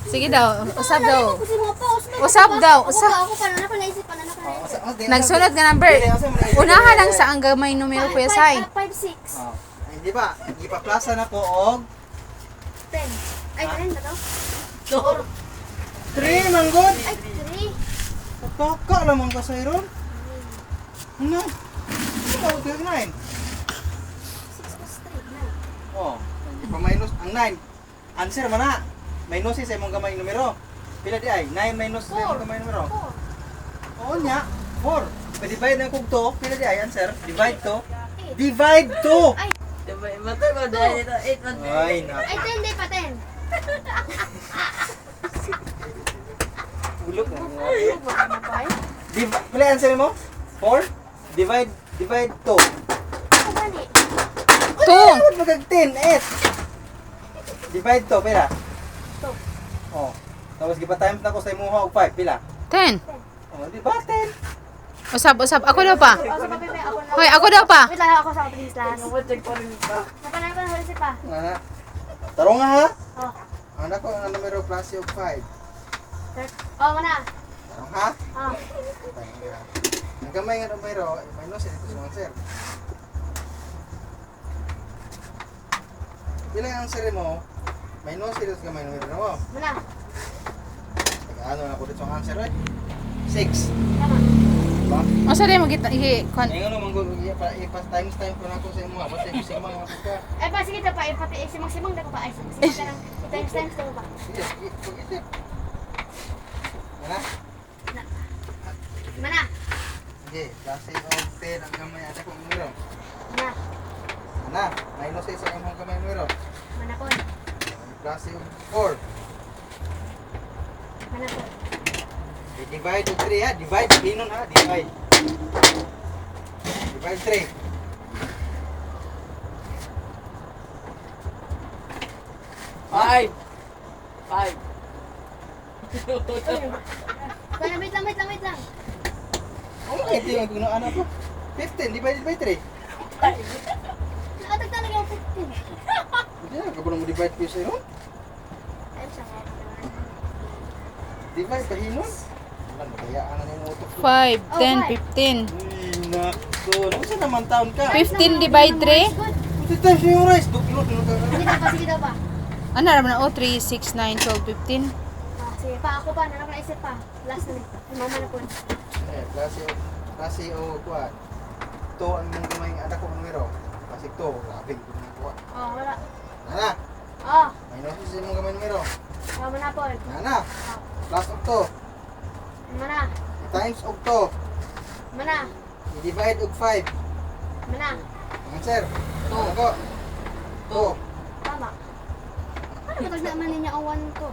Sige daw, usab daw. Kasi mga pa, Usab daw, usab. Ako pa, nanak na naisip pa, nanak na naisip. Nagsunod nga number. Unahan lang sa ang gamay numero Kuya Sai. 5, 6, Oh. Hindi ba? Ipa-plaza na ko og 10. Ay, 10 ba to? 3 man good. Ay, 3. Kaka lamang ka sa iron. Ano? Ikaw din 9. 6 plus 3, 9. Oh, ipa-minus ang 9. Answer man na. Minus sa imong gamay numero. Pila di ay? 9 minus sa imong gamay numero. 4. Oo niya. 4. Pa-divide na kog to. Pila di ay answer? Divide to. Divide to. Ay, Matay ko dahil ito 8 man. Ay, na. ay, 10 day pa 10. Ulog na. Ano ba? Pila answer mo? 4. Divide to. Ako gani. 2. Magag 10, 8. Divide to, pila? 2. Oh. Tapos gipa-times na ko sa imuha og 5, pila? 10. Oh, di ba 10? Usab. Ako daw pa. O, sa papipe, ako na. Hoy, ako daw pa. Wait lang, ako sa please last. Check pa rin ba? Napanay ko na huli pa. Ana. Taro nga ha. Oh, Ana ko ang numero plus og 5. oh, muna. Taro ha. Oh, Ang gamay nga numero, minus ito sa answer. Pila ang answer mo? Minus ito sa gamay numero mo. muna. Ano na ko dito ang answer right? 6. Tama. Diba? Asa din mo kita i-kon. Ngayon naman ko times ko na ko sa imo. Basta yung simang ako ka. Ay, pa, sige, pa, pati simang-simang na ko pa. Ay, simang ka lang. Times na ko pa. Sige, pag-isip. Ano? Mana? Sige, klase of 10 ang gamay ata kong numero. Mana? Ana, minus sa imong gamay numero. Mana po? Klase of 4. Mana po? Divide of 3 ha. Divide, hinon ha. Divide. Divide 3. Five. Five. Wala, wait lang. Ano ba ito yung gunaan ako? 15 divided by 3. Nakatag talaga yung 15. Hindi na, kabulang mo divide ko sa yun. Ay, siya nga. Divide ba hinon? Wala, kayaan na yung utok ko. 5, 10, 15. Uy, nako. Ano sa naman taon ka? 15 divide 3. Buti tayo siya yung rice. Duklo ka. Sige daw pa. Ano naman na? 3, 6, 9, 12, 15. Ah, sige pa, ako pa. Nanak na isip pa. Last na rin. Mama na po. Eh, klase o kuha. Ito ang mong gamay nga anak ko numero. Kasi ito, labing ko na kuha. Oh, wala. Nana, Oh, minus sa mong gamay numero. mama na po. Nana, plus of to. Mana? Times of to. Mana? I-divide og 5. Mana? Answer. Ano ko? 2. Tama. Ano ba naman niya ang 1 ko?